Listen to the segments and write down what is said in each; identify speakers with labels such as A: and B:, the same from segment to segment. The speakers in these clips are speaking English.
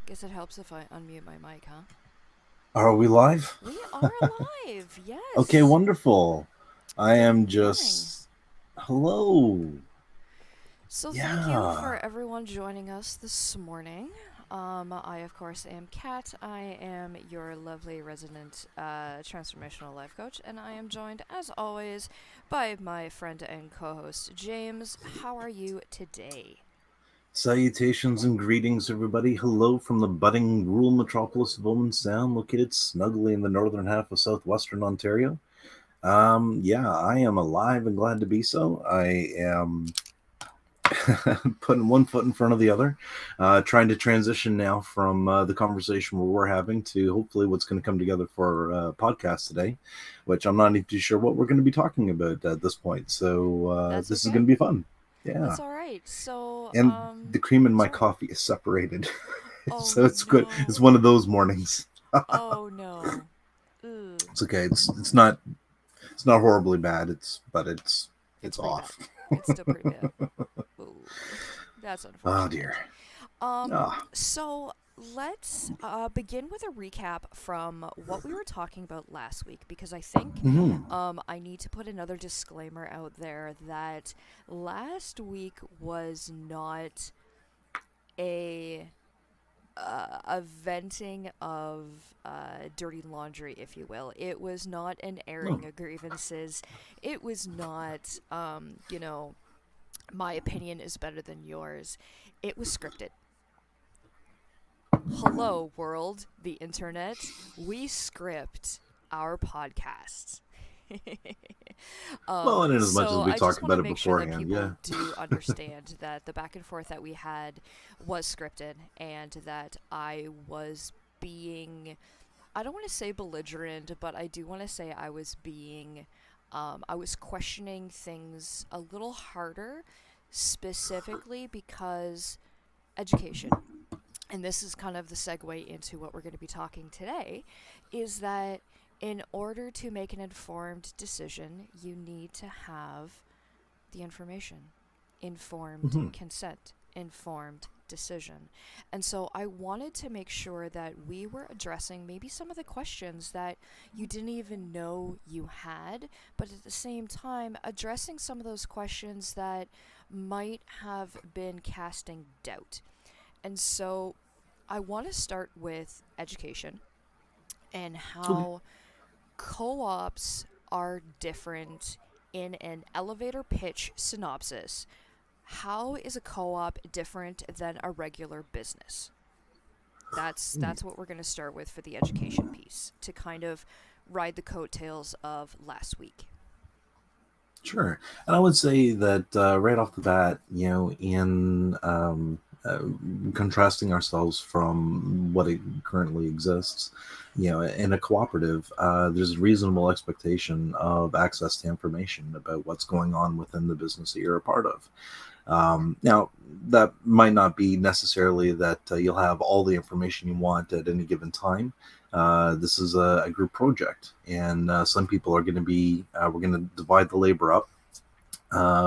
A: Guess it helps if I unmute my mic, huh?
B: Are we live?
A: We are live,
B: Okay,
A: yes.
B: wonderful. I
A: Good
B: am
A: morning.
B: just. Hello.
A: So, thank you
B: Yeah.
A: for everyone joining us this morning. I, of course, am Kat. I am your lovely resident transformational life coach, and I am joined, as always, by my friend and co host, James. How are you today?
B: Salutations and greetings, everybody. Hello from the budding rural metropolis of Owen Sound, located snugly in the northern half of southwestern Ontario. Yeah, I am alive and glad to be so. I am putting one foot in front of the other, trying to transition now from the conversation where we're having to hopefully what's going to come together for podcast today, which I'm not even too sure what we're going to be talking about at this point. So
A: That's
B: this is going to
A: okay.
B: be fun. Yeah.
A: That's all right. So,
B: And the cream in my
A: sorry.
B: coffee is separated.
A: Oh
B: So it's good. It's
A: no.
B: one of those mornings.
A: Oh no. Ugh.
B: It's okay. It's not horribly bad.
A: It's
B: It's
A: pretty bad.
B: off.
A: It's still pretty bad. Ooh, that's
B: Oh dear.
A: unfortunate.
B: Ah.
A: So let's begin with a recap from what we were talking about last week because I think
B: Mhm.
A: I need to put another disclaimer out there that last week was not a a venting of dirty laundry, if you will. It was not an
B: Oh.
A: airing of grievances. It was not, my opinion is better than yours. It was scripted. Hello, world, the internet. We script our podcasts.
B: Well, and in as much as
A: So
B: we
A: I just
B: talked
A: want to
B: about it
A: make sure that
B: beforehand,
A: people
B: yeah.
A: do understand that the back and forth that we had was scripted and that I was being, I don't want to say belligerent, but I do want to say I was being, I was questioning things a little harder, specifically because education, and this is kind of the segue into what we're going to be talking today, is that in order to make an informed decision, you need to have the information, informed
B: Hmm.
A: consent, informed decision. And so I wanted to make sure that we were addressing maybe some of the questions that you didn't even know you had, but at the same time, addressing some of those questions that might have been casting doubt. And so I want to start with education and
B: Okay.
A: how co ops are different in an elevator pitch synopsis. How is a co op different than a regular business? That's what we're going to start with for the education piece to kind of ride the coattails of last week.
B: Sure. And I would say that right off the bat, in contrasting ourselves from what it currently exists, in a cooperative, there's a reasonable expectation of access to information about what's going on within the business that you're a part of. Now, that might not be necessarily that you'll have all the information you want at any given time. This is a group project, and some people are going to be, we're going to divide the labor up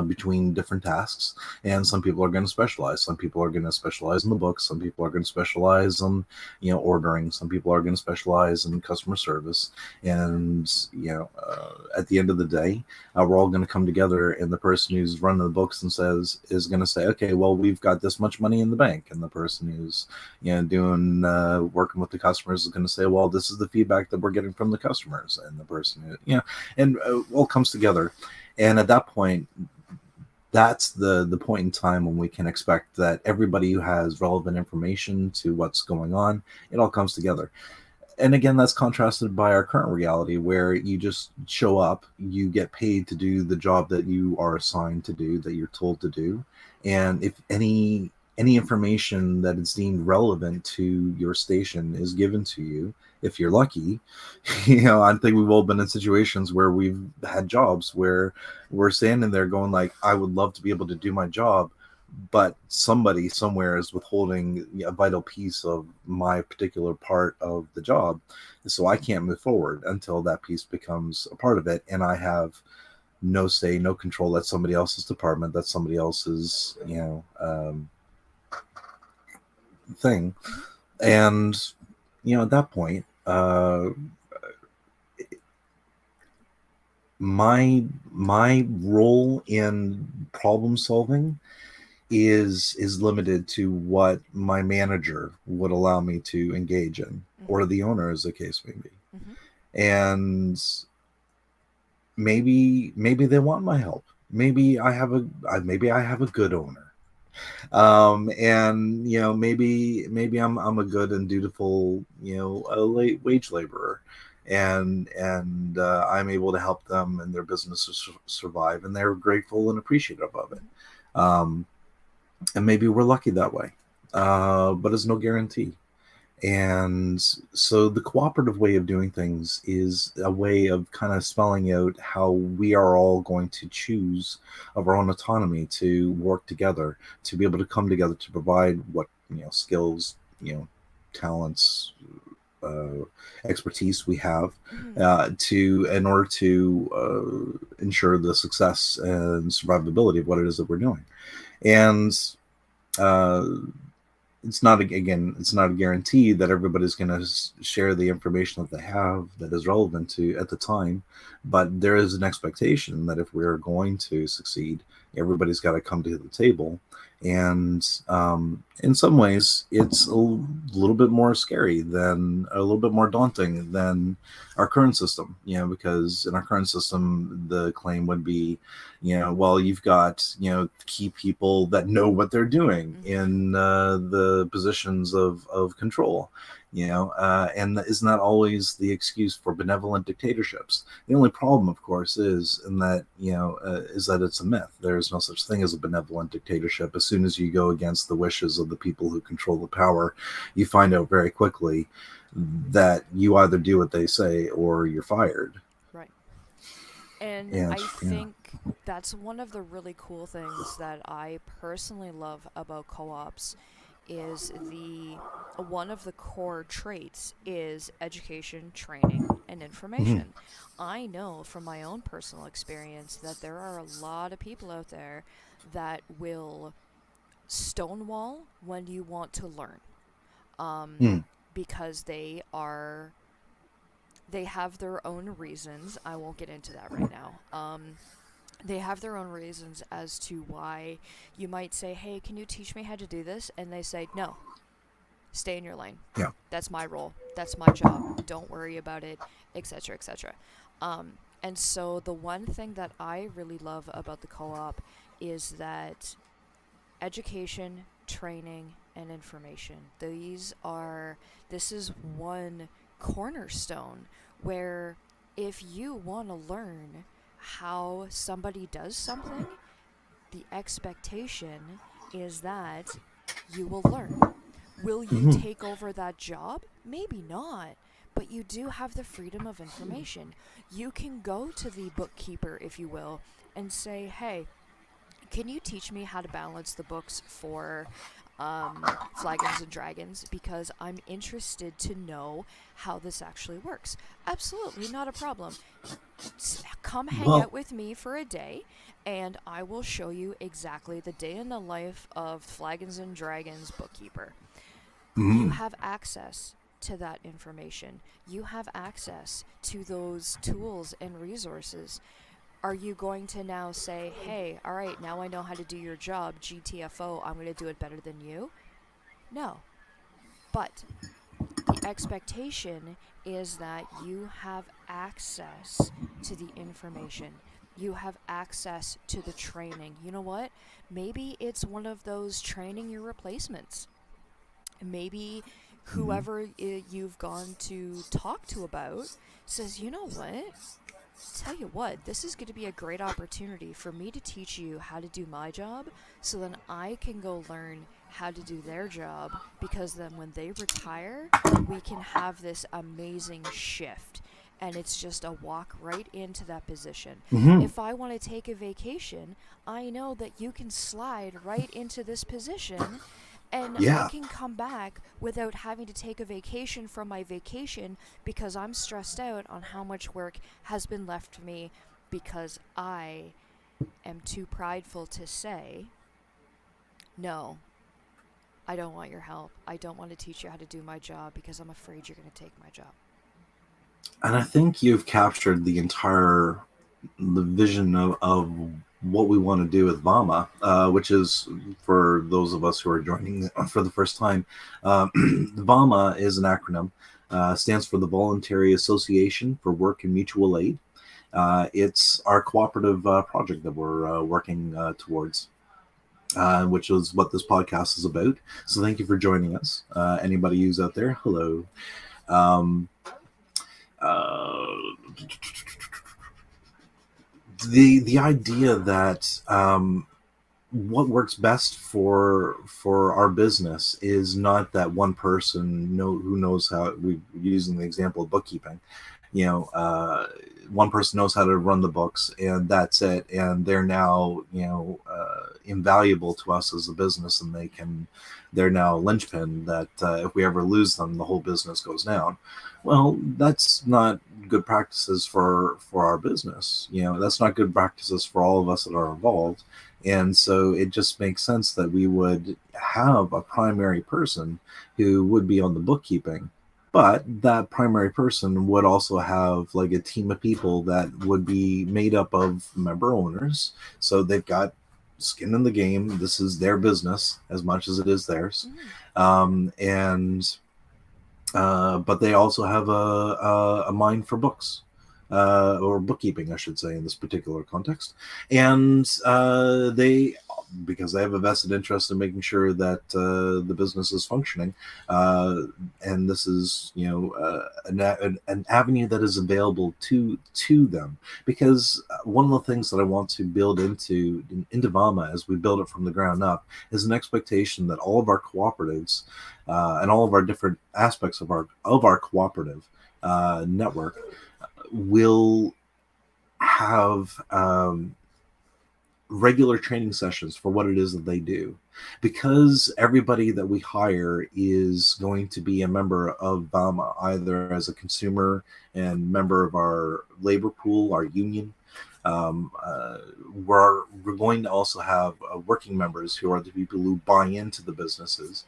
B: between different tasks. And some people are going to specialize. Some people are going to specialize in the books. Some people are going to specialize on, ordering. Some people are going to specialize in customer service. And, at the end of the day, we're all going to come together. And the person who's running the books and is going to say, okay, well, we've got this much money in the bank. And the person who's, doing, working with the customers is going to say, well, this is the feedback that we're getting from the customers. And the person who, and all comes together. And at that point, that's the point in time when we can expect that everybody who has relevant information to what's going on, it all comes together. And again, that's contrasted by our current reality where you just show up, you get paid to do the job that you are assigned to do, that you're told to do. And if any information that is deemed relevant to your station is given to you, if you're lucky, I think we've all been in situations where we've had jobs where we're standing there going like, I would love to be able to do my job, but somebody somewhere is withholding a vital piece of my particular part of the job, so I can't move forward until that piece becomes a part of it, and I have no say, no control. That's somebody else's department, that's somebody else's thing.
A: Mm-hmm.
B: And at that point, my role in problem solving is limited to what my manager would allow me to engage in,
A: Mm-hmm.
B: or the owner, as the case may be.
A: Mm-hmm.
B: And maybe they want my help. Maybe I have a good owner. And maybe I'm a good and dutiful a late wage laborer, and I'm able to help them and their business to survive, and they're grateful and appreciative of it.
A: Mm-hmm.
B: um, and maybe we're lucky that way, but it's no guarantee. And so the cooperative way of doing things is a way of kind of spelling out how we are all going to choose of our own autonomy to work together, to be able to come together to provide what skills, talents, uh, expertise we have,
A: Mm-hmm.
B: to in order to ensure the success and survivability of what it is that we're doing. And uh, it's not a guarantee that everybody's going to share the information that they have that is relevant to at the time, but there is an expectation that if we're going to succeed, everybody's got to come to the table. And in some ways it's a little bit more scary, than a little bit more daunting than our current system, because in our current system the claim would be, well, you've got key people that know what they're doing
A: Mm-hmm.
B: in the positions of control, and isn't that always the excuse for benevolent dictatorships? The only problem, of course, is that it's a myth. There's no such thing as a benevolent dictatorship. As soon as you go against the wishes of the people who control the power, you find out very quickly that you either do what they say or you're fired.
A: Right. And
B: And
A: I
B: yeah.
A: think that's one of the really cool things that I personally love about co-ops is the one of the core traits is education, training, and
B: Mm-hmm.
A: information. I know from my own personal experience that there are a lot of people out there that will stonewall when you want to learn. Um,
B: Mm.
A: because they have their own reasons. I won't get into that right now. They have their own reasons as to why you might say, "Hey, can you teach me how to do this?" And they say, "No, stay in your lane.
B: Yeah.
A: That's my role. That's my job. Don't worry about it, etc., etc." And so the one thing that I really love about the co-op is that education, training, and information. This is one cornerstone where if you want to learn how somebody does something, the expectation is that you will learn. Will you
B: Mm-hmm.
A: take over that job? Maybe not. But you do have the freedom of information. You can go to the bookkeeper, if you will, and say, "Hey, can you teach me how to balance the books for Flagons and Dragons? Because I'm interested to know how this actually works." Absolutely, not a problem. Come hang
B: Well.
A: out with me for a day, and I will show you exactly the day in the life of Flagons and Dragons bookkeeper. You
B: Mm-hmm.
A: have access to that information. You have access to those tools and resources. Are you going to now say, "Hey, all right, now I know how to do your job, GTFO, I'm going to do it better than you"? No. But the expectation is that you have access to the information. You have access to the training. You know what? Maybe it's one of those training your replacements. Maybe
B: Mm-hmm.
A: whoever you've gone to talk to about says, "You know what? Tell you what, this is going to be a great opportunity for me to teach you how to do my job so then I can go learn how to do their job, because then when they retire, we can have this amazing shift." And it's just a walk right into that position.
B: Mm-hmm.
A: If I want to take a vacation, I know that you can slide right into this position and I
B: Yeah.
A: can come back without having to take a vacation from my vacation because I'm stressed out on how much work has been left for me because I am too prideful to say, "No, I don't want your help. I don't want to teach you how to do my job because I'm afraid you're going to take my job.
B: And I think you've captured the vision of what we want to do with VAWMA, which is, for those of us who are joining for the first time, VAWMA is an acronym. Stands for the Voluntary Association for Work and Mutual Aid. It's our cooperative project that we're working towards. Which is what this podcast is about. So thank you for joining us. Anybody who's out there, hello. Um, uh, the idea that what works best for our business is not that one person who knows how. We using the example of bookkeeping, you know, one person knows how to run the books and that's it, and they're now invaluable to us as a business, and they're now a linchpin that if we ever lose them, the whole business goes down. Well, that's not good practices for our business. That's not good practices for all of us that are involved. And so it just makes sense that we would have a primary person who would be on the bookkeeping, but that primary person would also have like a team of people that would be made up of member owners. So they've got skin in the game. This is their business as much as it is theirs.
A: Mm-hmm.
B: And but they also have a mind for books, or bookkeeping, I should say, in this particular context. And because they have a vested interest in making sure that the business is functioning, and this is an avenue that is available to them. Because one of the things that I want to build into VAWMA as we build it from the ground up is an expectation that all of our cooperatives and all of our different aspects of our cooperative network will have regular training sessions for what it is that they do, because everybody that we hire is going to be a member of VAWMA, either as a consumer and member of our labor pool, our union. We're going to also have working members who are the people who buy into the businesses.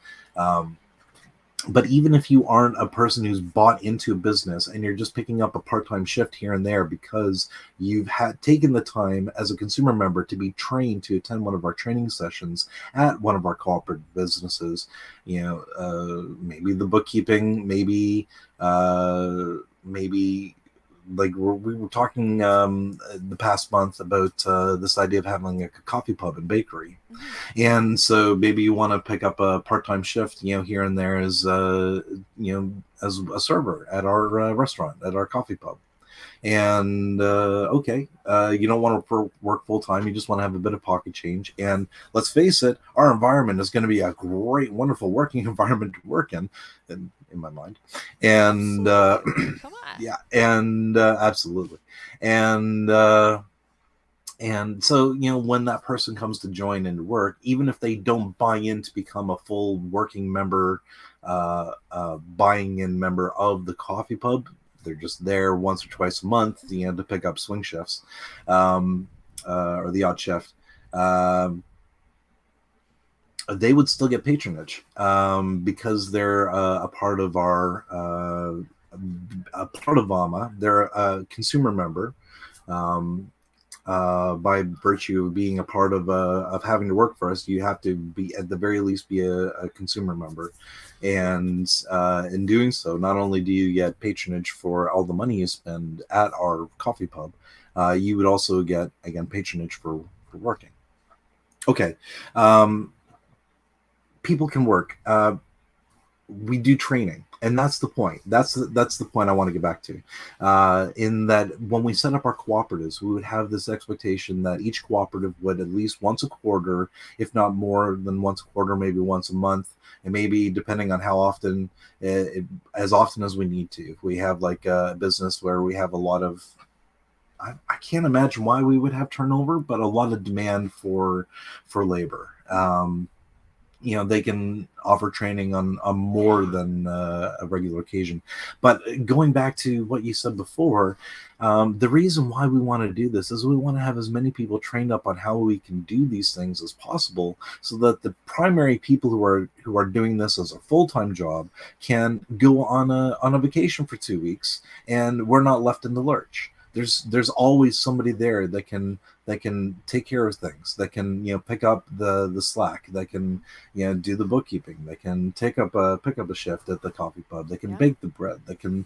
B: But even if you aren't a person who's bought into a business and you're just picking up a part-time shift here and there because you've had taken the time as a consumer member to be trained to attend one of our training sessions at one of our cooperative businesses, maybe the bookkeeping, maybe like we were talking the past month about this idea of having a coffee pub and bakery.
A: Mm-hmm.
B: And so maybe you want to pick up a part-time shift, here and there as as a server at our restaurant, at our coffee pub. And okay, you don't want to work full time. You just want to have a bit of pocket change. And let's face it, our environment is going to be a great, wonderful working environment to work in my mind. And
A: Come on.
B: yeah, and absolutely. And and so, when that person comes to join into work, even if they don't buy in to become a full working member, buying in member of the coffee pub, they're just there once or twice a month, to pick up swing shifts, or the odd shift. They would still get patronage because they're a part of a part of VAWMA. They're a consumer member. By virtue of being a part of having to work for us, you have to be, at the very least, be a consumer member. And in doing so, not only do you get patronage for all the money you spend at our coffee pub, you would also get, again, patronage for working. Okay. People can work. We do training, and that's the point. That's the point I want to get back to. In that, when we set up our cooperatives, we would have this expectation that each cooperative would, at least once a quarter, if not more than once a quarter, maybe once a month, and maybe depending on how often, as often as we need to. If we have like a business where we have a lot of, I can't imagine why we would have turnover, but a lot of demand for labor. they can offer training on more than a regular occasion. But going back to what you said before, the reason why we want to do this is we want to have as many people trained up on how we can do these things as possible, so that the primary people who are doing this as a full-time job can go on a vacation for 2 weeks, and we're not left in the lurch. There's always somebody there that can take care of things, that can pick up the slack, that can do the bookkeeping, that can pick up a shift at the coffee pub, that can
A: Yeah.
B: bake the bread, that can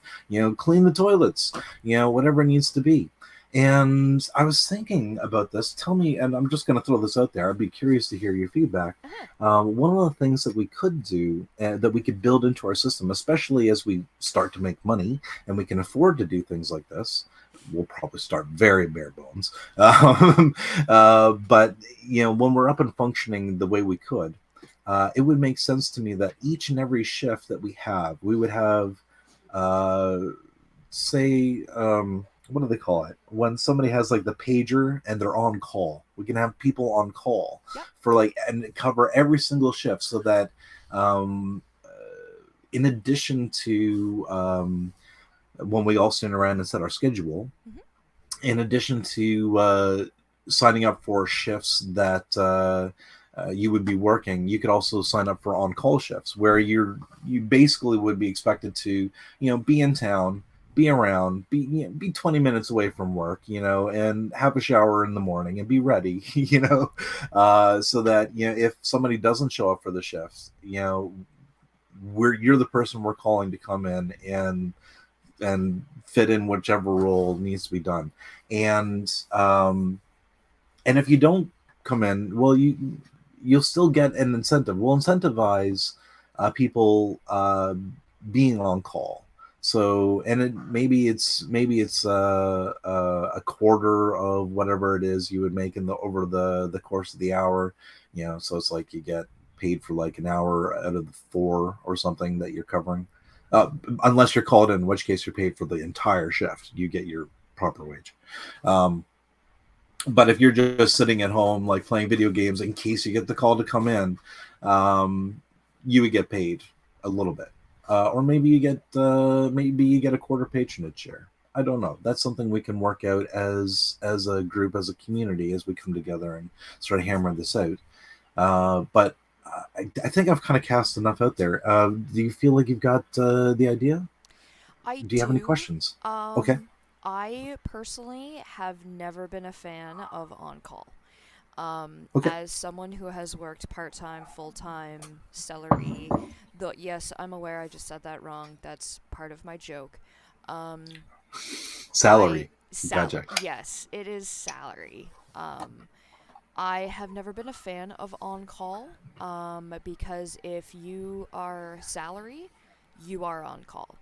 B: clean the toilets, whatever it needs to be. And I was thinking about this. Tell me, and I'm just going to throw this out there. I'd be curious to hear your feedback.
A: Uh-huh.
B: One of the things that we could do, that we could build into our system, especially as we start to make money and we can afford to do things like this. We'll probably start very bare bones, but when we're up and functioning the way we could, it would make sense to me that each and every shift that we would have, uh, say, what do they call it? When somebody has like the pager and they're on call, we can have people on call
A: Yep.
B: for like and cover every single shift, so that um, in addition to when we all stand around and set our schedule,
A: Mm-hmm.
B: in addition to signing up for shifts that you would be working, you could also sign up for on-call shifts where you basically would be expected to be in town, be around, be 20 minutes away from work, and have a shower in the morning and be ready, so that if somebody doesn't show up for the shifts, you're the person we're calling to come in and fit in whichever role needs to be done. And if you don't come in, well, you'll still get an incentive. We'll incentivize people being on call. So, and maybe it's a quarter of whatever it is you would make in the over the course of the hour. So it's like you get paid for like an hour out of the four or something that you're covering. Unless you're called in which case you're paid for the entire shift. You get your proper wage. Um, but if you're just sitting at home, like playing video games, in case you get the call to come in, um, you would get paid a little bit, or maybe you get a quarter patronage share. I don't know. That's something we can work out as a group, as a community, as we come together and start hammering this out. But I think I've kind of cast enough out there. Do you feel like you've got the idea?
A: I
B: Do you have any
A: do.
B: questions? Okay.
A: Um, I personally have never been a fan of on call.
B: Okay.
A: As someone who has worked part time, full time, celery, though, yes, I'm aware I just said that wrong. That's part of my joke. Um, I
B: Salary.
A: salary.
B: Gotcha.
A: Yes, it is salary. I have never been a fan of on call. Because if you are salary, you are on call.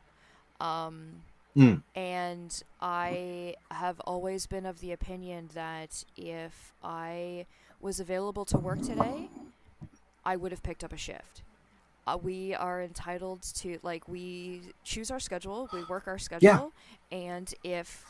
A: Um,
B: Mm,
A: and I have always been of the opinion that if I was available to work today, I would have picked up a shift. We are entitled to, like, we choose our schedule, we work our
B: yeah.
A: schedule, and if,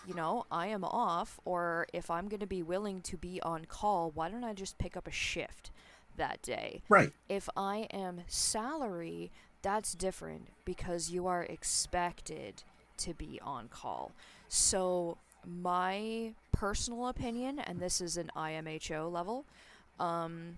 A: I am off, or if I'm going to be willing to be on call, why don't I just pick up a shift that day?
B: Right.
A: If I am salary, that's different because you are expected to be on call. So, my personal opinion, and this is an IMHO level, um,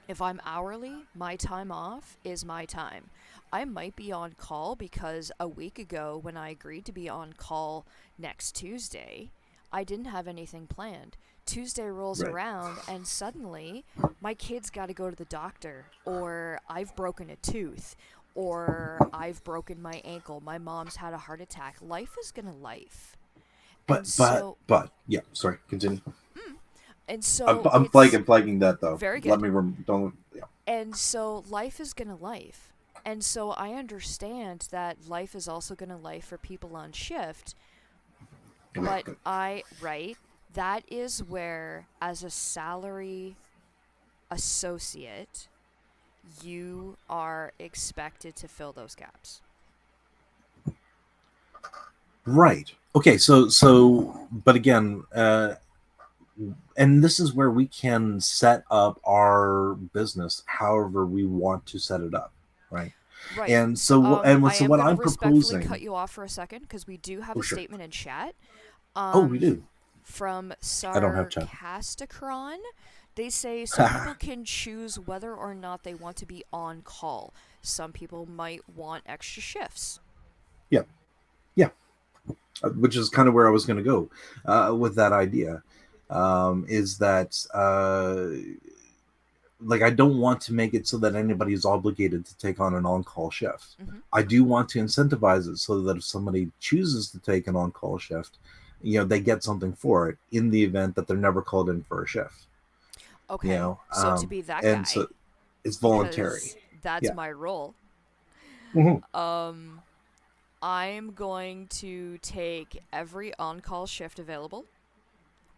A: if I'm hourly, my time off is my time. I might be on call because a week ago, when I agreed to be on call next Tuesday, I didn't have anything planned. Tuesday rolls
B: Right.
A: around, and suddenly my kid's got to go to the doctor, or I've broken a tooth, or I've broken my ankle. My mom's had a heart attack. Life is gonna life. And
B: But yeah. Sorry. Continue.
A: mm, and so
B: I'm
A: it's
B: flagging that though.
A: very
B: Let
A: good.
B: me don't. Yeah.
A: And so life is gonna life. And so I understand that life is also gonna life for people on shift, but right, that is where, as a salary associate, you are expected to fill those gaps.
B: Right. Okay. But again, and this is where we can set up our business however we want to set it up, right?
A: Right.
B: And so,
A: I
B: so
A: am
B: what
A: going to
B: I'm
A: respectfully cut
B: proposing.
A: you off for a second because we do have
B: Oh,
A: a
B: sure.
A: statement in chat.
B: Oh, we
A: Um,
B: do.
A: from
B: I don't have chat.
A: Sarcasticron. They say some people can choose whether or not they want to be on call. Some people might want extra shifts.
B: Yeah, yeah. Which is kind of where I was going to go with that idea. Is that like I don't want to make it so that anybody is obligated to take on an on-call shift.
A: Mm-hmm.
B: I do want to incentivize it so that if somebody chooses to take an on-call shift, they get something for it in the event that they're never called in for a shift. You
A: Okay,
B: know,
A: so to be that
B: and
A: guy,
B: so it's voluntary.
A: because that's
B: Yeah.
A: my role,
B: Mhm.
A: um, I'm going to take every on call shift available,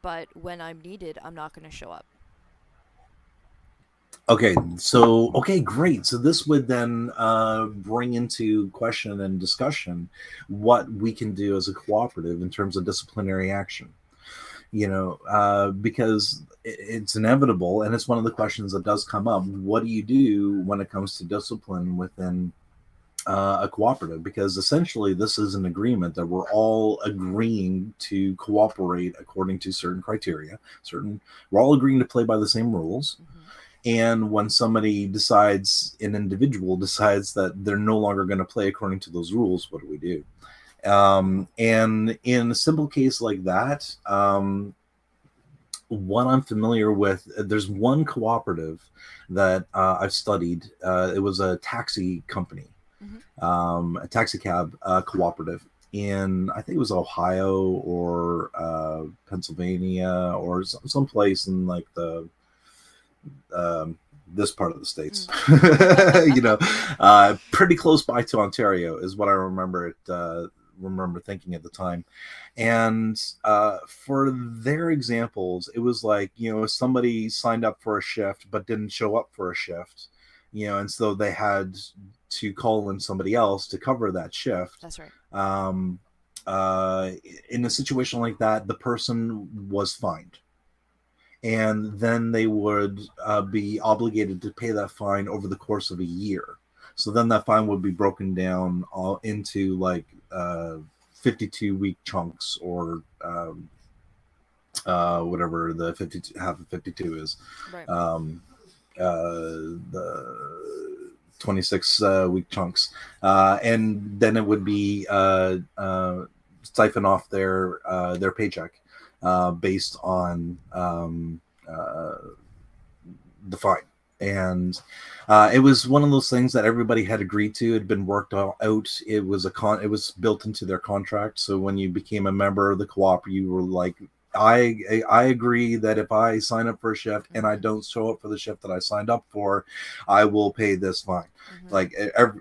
A: but when I'm needed, I'm not going to show up.
B: Okay, so okay, great. So this would then bring into question and discussion what we can do as a cooperative in terms of disciplinary action. Because it's inevitable, and it's one of the questions that does come up. What do you do when it comes to discipline within a cooperative? Because essentially, this is an agreement that we're all agreeing to cooperate according to certain criteria. We're all agreeing to play by the same rules,
A: Mm-hmm.
B: and when an individual decides that they're no longer going to play according to those rules, what do we do? And in a simple case like that, what I'm familiar with, there's one cooperative that I've studied. It was a taxi company,
A: Mm-hmm.
B: a taxi cab cooperative in, I think it was Ohio or Pennsylvania or some place in like the this part of the states.
A: Mm.
B: Pretty close by to Ontario is what I remember thinking at the time. And for their examples, it was like, somebody signed up for a shift but didn't show up for a shift, and so they had to call in somebody else to cover that shift.
A: That's right.
B: Um, uh, in a situation like that, the person was fined, and then they would be obligated to pay that fine over the course of a year. So then that fine would be broken down all into like 52-week chunks, or whatever the 52 half of 52 is.
A: Right.
B: Um, the 26 week chunks, and then it would be siphon off their paycheck based on the fine. And it was one of those things that everybody had agreed to. It had been worked out. It was built into their contract. So when you became a member of the co-op, you were like, I agree that if I sign up for a shift and I
A: Mm-hmm.
B: don't show up for the shift that I signed up for, I will pay this fine.
A: Mm-hmm.
B: Like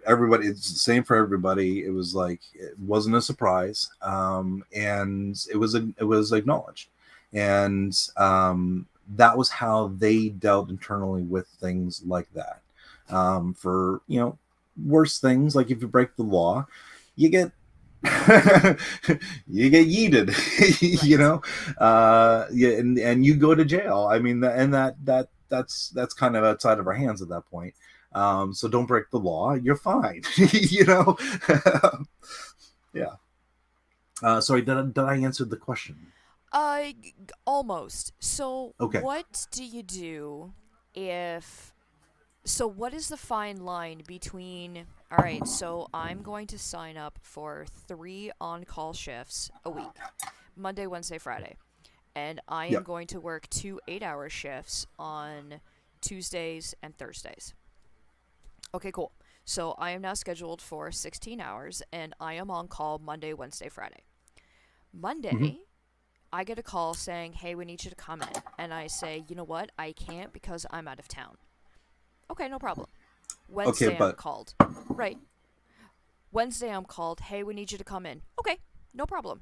B: everybody, it's the same for everybody. It was like, it wasn't a surprise, and it was acknowledged, and that was how they dealt internally with things like that. For worse things, like if you break the law, you get you get yeeted,
A: Right.
B: yeah, and you go to jail. I mean, and that's kind of outside of our hands at that point. So don't break the law. You're fine. Yeah. Sorry, did I answer the question?
A: Almost. So,
B: Okay.
A: what do you do if. So, what is the fine line between. Alright, so I'm going to sign up for 3 on call shifts a week, Monday, Wednesday, Friday. And I am
B: Yep.
A: going to work 2 8-hour shifts on Tuesdays and Thursdays. Okay, cool. So, I am now scheduled for 16 hours and I am on call Monday, Wednesday, Friday.
B: Hmm.
A: Monday, I get a call saying, hey, we need you to come in. And I say, you know what? I can't because I'm out of town. Okay, no problem.
B: Okay,
A: Wednesday, I'm
B: but
A: called. Right. Wednesday, I'm called, hey, we need you to come in. Okay, no problem.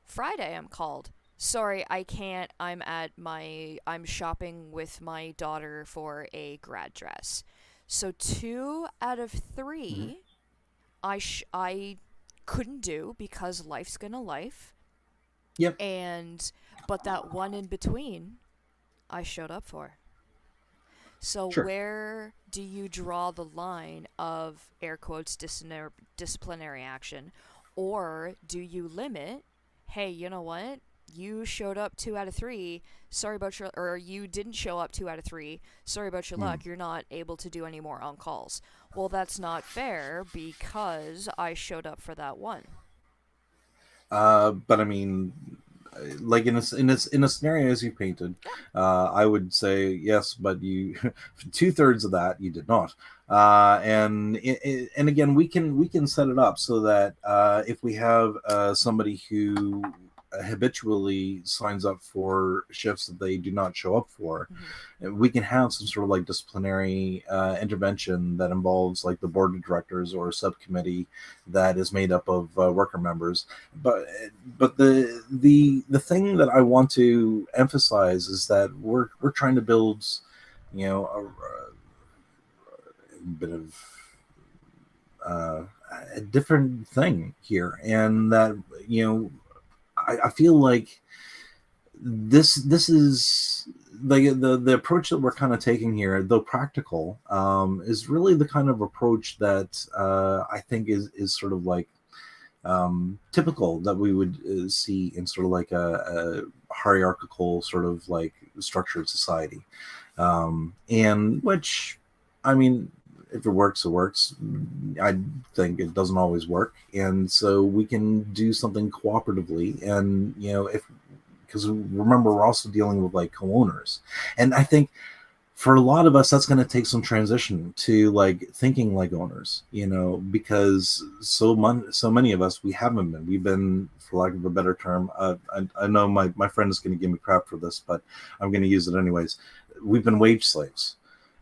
A: Friday, I'm called. Sorry, I can't. I'm shopping with my daughter for a grad dress. So 2 out of
B: mhm.
A: 3, I couldn't do because life's gonna life.
B: Yep.
A: And But that one in between, I showed up for. So
B: Sure.
A: where do you draw the line of air quotes disciplinary action, or do you limit? Hey, you know what? You showed up 2 out of 3. Sorry about your, or you didn't show up 2 out of 3. Sorry about your
B: Hmm.
A: luck. You're not able to do any more on calls. Well, that's not fair because I showed up for that one.
B: But I mean, like in a scenario as you painted,
A: Yeah.
B: I would say yes, but you 2/3 of that you did not. And again, we can set it up so that if we have somebody who habitually signs up for shifts that they do not show up for,
A: Mm-hmm.
B: we can have some sort of like disciplinary intervention that involves like the board of directors or a subcommittee that is made up of worker members. But the thing that I want to emphasize is that we're trying to build, a bit of uh, a different thing here, and that you know I feel like this is the approach that we're kind of taking here, though practical, is really the kind of approach that I think is sort of like typical that we would see in sort of like a hierarchical sort of like structured society, and which, I mean, if it works, it works. I think it doesn't always work, and so we can do something cooperatively, and if because remember we're also dealing with like co-owners, and I think for a lot of us that's going to take some transition to like thinking like owners, because so many of us, we've been, for lack of a better term, I know my friend is going to give me crap for this, but I'm going to use it anyways. We've been wage slaves,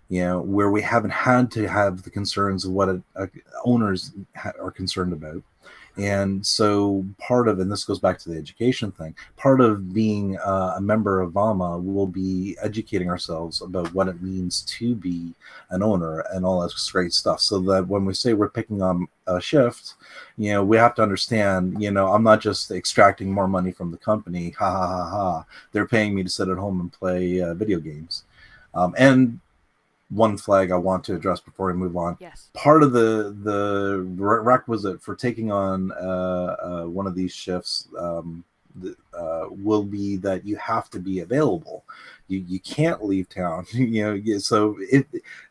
B: where we haven't had to have the concerns of what owners are concerned about. And so part of, and this goes back to the education thing, part of being a member of VAWMA will be educating ourselves about what it means to be an owner and all that great stuff. So that when we say we're picking on a shift, we have to understand, I'm not just extracting more money from the company. Ha ha ha ha. They're paying me to sit at home and play video games. And one flag I want to address before we move on.
A: Yes.
B: Part of the requisite for taking on one of these shifts will be that you have to be available. You can't leave town. So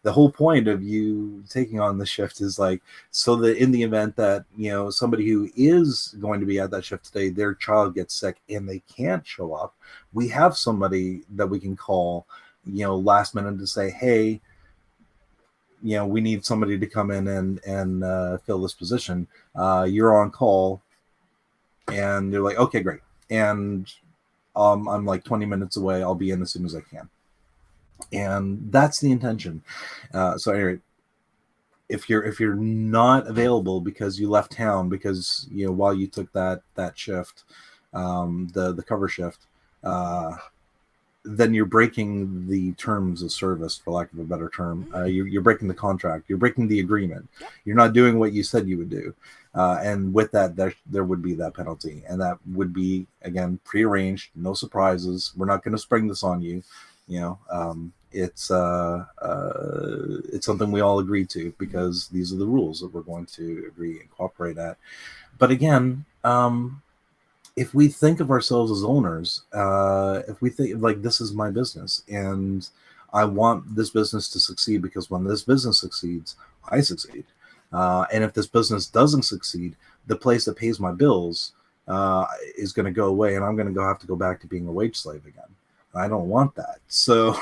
B: the whole point of you taking on the shift is like so that in the event that somebody who is going to be at that shift today, their child gets sick and they can't show up, we have somebody that we can call last minute to say, hey, we need somebody to come in and fill this position. You're on call, and they're like, okay, great. And I'm like 20 minutes away. I'll be in as soon as I can. And that's the intention. So anyway, if you're not available because you left town because while you took that shift, the cover shift, uh, then you're breaking the terms of service, for lack of a better term.
A: Mm-hmm.
B: You're breaking the contract. You're breaking the agreement.
A: Yep.
B: You're not doing what you said you would do. And with that, there would be that penalty. And that would be, again, prearranged, no surprises. We're not going to spring this on you. It's something we all agree to because these are the rules that we're going to agree and cooperate at. But again, if we think of ourselves as owners, if we think like this is my business and I want this business to succeed because when this business succeeds, I succeed. And if this business doesn't succeed, the place that pays my bills is going to go away and I'm going to have to go back to being a wage slave again. I don't want that. So,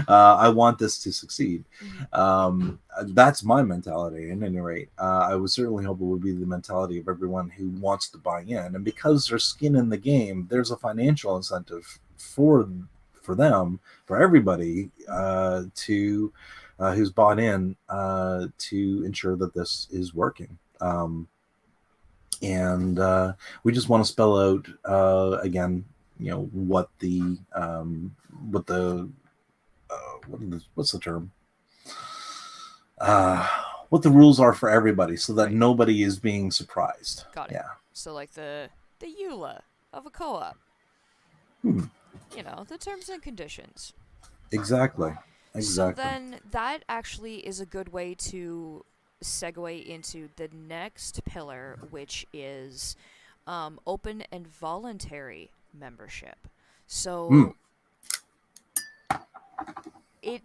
B: I want this to succeed.
A: Mm-hmm.
B: That's my mentality. At any rate, I would certainly hope it would be the mentality of everyone who wants to buy in. And because there's skin in the game, there's a financial incentive for them, for everybody, to who's bought in to ensure that this is working. And we just want to spell out again, what the what's the term, uh, what the rules are for everybody, so that
A: Right.
B: nobody is being surprised.
A: Got it.
B: Yeah.
A: So like the EULA of a co-op.
B: Hmm.
A: The terms and conditions.
B: Exactly.
A: So
B: Exactly.
A: then that actually is a good way to segue into the next pillar, which is open and voluntary membership.
B: Hmm.
A: So it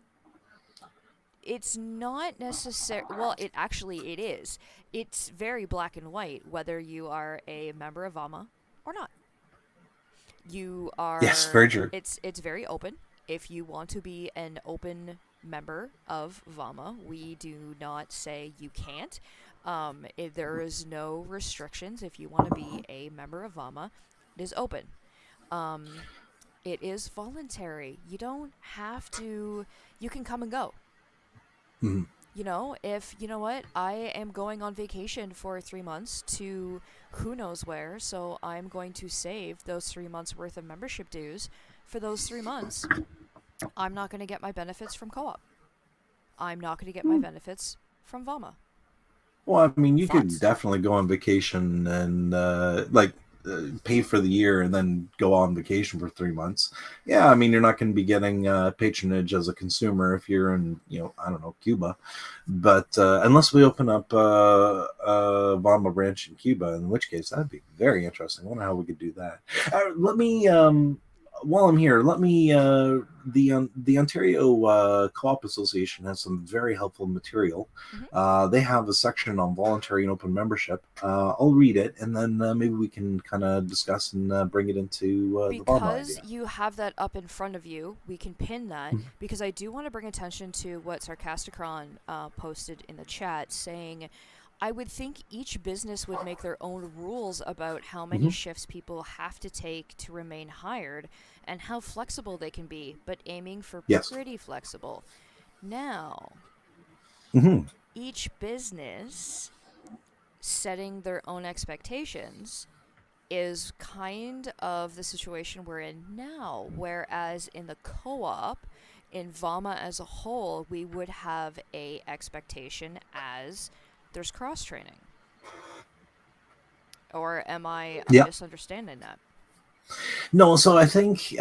A: it's not necessary. Well, it is. It's very black and white whether you are a member of VAWMA or not. You
B: Yes,
A: are.
B: very true.
A: It's very open. If you want to be an open member of VAWMA, we do not say you can't. There is no restrictions. If you want to be a member of VAWMA, it is open. Um, it is voluntary. You don't have to. You can come and go.
B: Hmm.
A: If you know what, I am going on vacation for 3 months to who knows where, so I'm going to save those 3 months worth of membership dues. For those 3 months, I'm not going to get my benefits from co op. I'm not going to get my benefits from VAWMA.
B: Well, I mean, you could
A: Thoughts?
B: definitely go on vacation and pay for the year and then go on vacation for 3 months. Yeah, I mean, you're not going to be getting patronage as a consumer if you're in, I don't know, Cuba. But unless we open up a Vama branch in Cuba, in which case that'd be very interesting. I wonder how we could do that. Let me while I'm here, let me the Ontario Co-op Association has some very helpful material.
A: Mm-hmm.
B: They have a section on voluntary and open membership. I'll read it, and then maybe we can kind of discuss and bring it into the Vama
A: Because
B: idea.
A: you have that up in front of you, we can pin that because I do want to bring attention to what Sarcasticron posted in the chat saying, I would think each business would make their own rules about how many
B: Mm-hmm.
A: shifts people have to take to remain hired and how flexible they can be, but aiming for
B: Yes.
A: pretty flexible. Now,
B: Mm-hmm.
A: each business setting their own expectations is kind of the situation we're in now. Whereas in the co-op, in VAWMA as a whole, we would have a expectation as there's cross training. Or am I
B: Yeah.
A: misunderstanding that?
B: No, so I think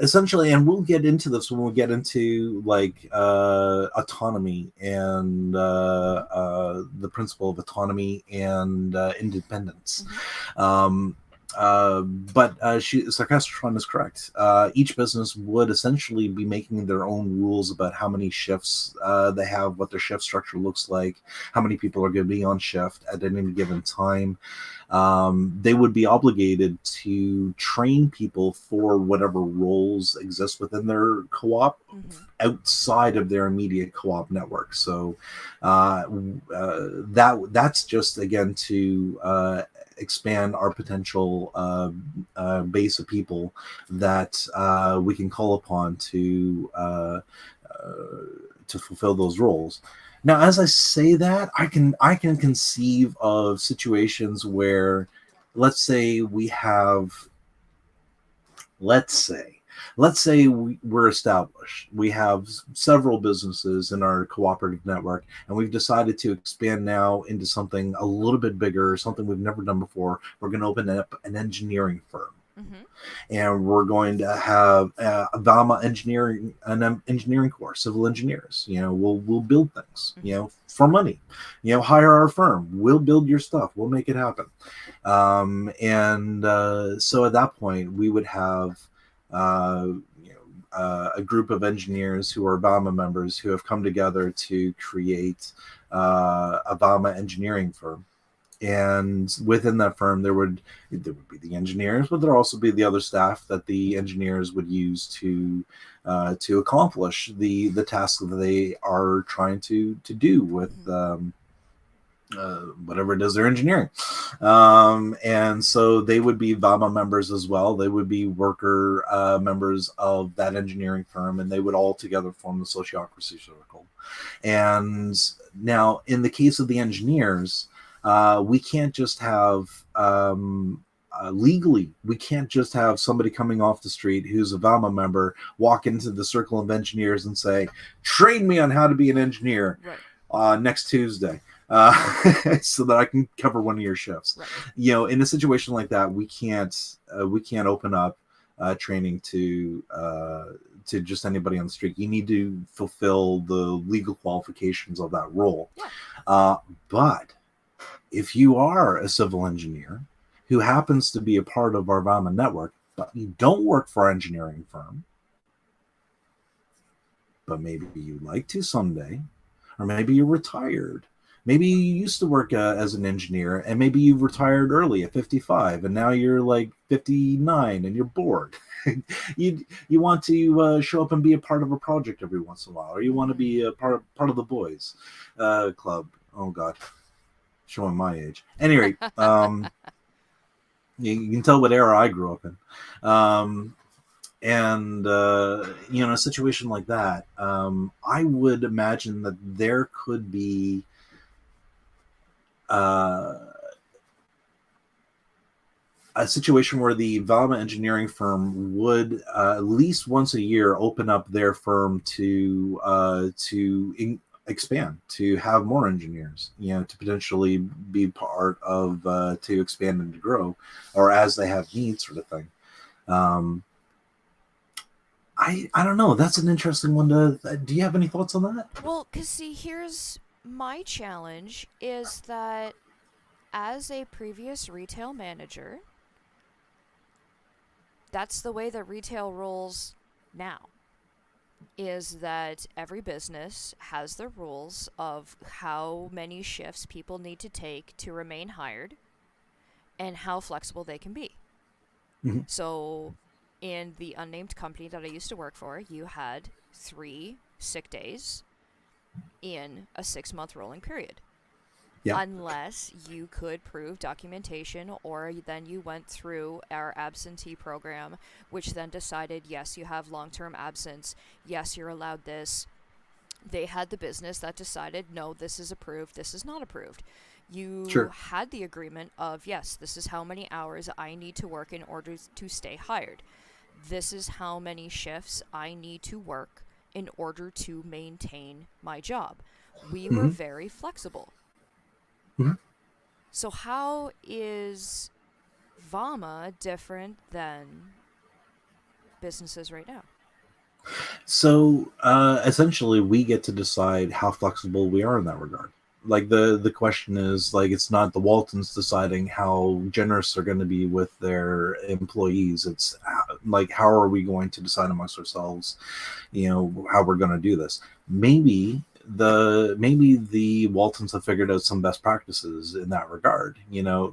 B: essentially, and we'll get into this when we get into like autonomy and
A: Mm-hmm.
B: the principle of autonomy and independence.
A: Mm-hmm.
B: Um, but Sarcastron is correct. Each business would essentially be making their own rules about how many shifts they have, what their shift structure looks like, how many people are going to be on shift at any given time. They would be obligated to train people for whatever roles exist within their co-op
A: Mm-hmm.
B: outside of their immediate co-op network. So that's just again to expand our potential base of people that we can call upon to fulfill those roles. Now, as I say that, I can conceive of situations where, let's say we have, let's say, we're established. We have several businesses in our cooperative network, and we've decided to expand now into something a little bit bigger, something we've never done before. We're going to open up an engineering firm,
A: Mm-hmm.
B: and we're going to have a VAWMA an engineering course, civil engineers. We'll build things.
A: Mm-hmm.
B: For money. Hire our firm. We'll build your stuff. We'll make it happen. And so at that point, we would have uh, a group of engineers who are VAWMA members who have come together to create a VAWMA engineering firm. And within that firm, there would be the engineers, but there also be the other staff that the engineers would use to accomplish the tasks that they are trying to do with
A: Mm-hmm.
B: whatever it is they're engineering. And so they would be VAMA members as well. They would be worker members of that engineering firm, and they would all together form the sociocracy circle. And now, in the case of the engineers, we can't just have legally, we can't just have somebody coming off the street who's a VAMA member walk into the circle of engineers and say, train me on how to be an engineer
A: Right.
B: next Tuesday. so that I can cover one of your shifts.
A: Right.
B: In a situation like that, we can't open up training to just anybody on the street. You need to fulfill the legal qualifications of that role.
A: Yeah.
B: Uh, but if you are a civil engineer who happens to be a part of our VAWMA network, but you don't work for an engineering firm, but maybe you like to someday, or maybe you're retired. Maybe you used to work as an engineer, and maybe you retired early at 55, and now you're like 59 and you're bored. You want to show up and be a part of a project every once in a while, or you want to
A: Mm-hmm.
B: be a part of the boys club. Oh God, showing my age. Anyway, you can tell what era I grew up in. And in a situation like that, I would imagine that there could be uh, a situation where the VAWMA engineering firm would at least once a year open up their firm to expand, to have more engineers, to potentially be part of to expand and to grow, or as they have needs, sort of thing. Um, I don't know. That's an interesting one. Do you have any thoughts on that?
A: Well, because see, here's my challenge is that as a previous retail manager, that's the way that retail rolls now. Is that every business has the rules of how many shifts people need to take to remain hired and how flexible they can be.
B: Mhm.
A: So, in the unnamed company that I used to work for, you had 3 sick days in a 6 month rolling period.
B: Yeah.
A: Unless you could prove documentation, or then you went through our absentee program, which then decided yes, you have long term absence, yes, you're allowed this. They had the business that decided no, this is approved, this is not approved. You
B: Sure.
A: had the agreement of yes, this is how many hours I need to work in order to stay hired. This is how many shifts I need to work in order to maintain my job. We were
B: Hmm.
A: very flexible.
B: Hmm.
A: So, how is VAWMA different than businesses right now?
B: So essentially, we get to decide how flexible we are in that regard. Like the question is like it's not the Waltons deciding how generous they're going to be with their employees. It's like how are we going to decide amongst ourselves, how we're going to do this. Maybe the Waltons have figured out some best practices in that regard,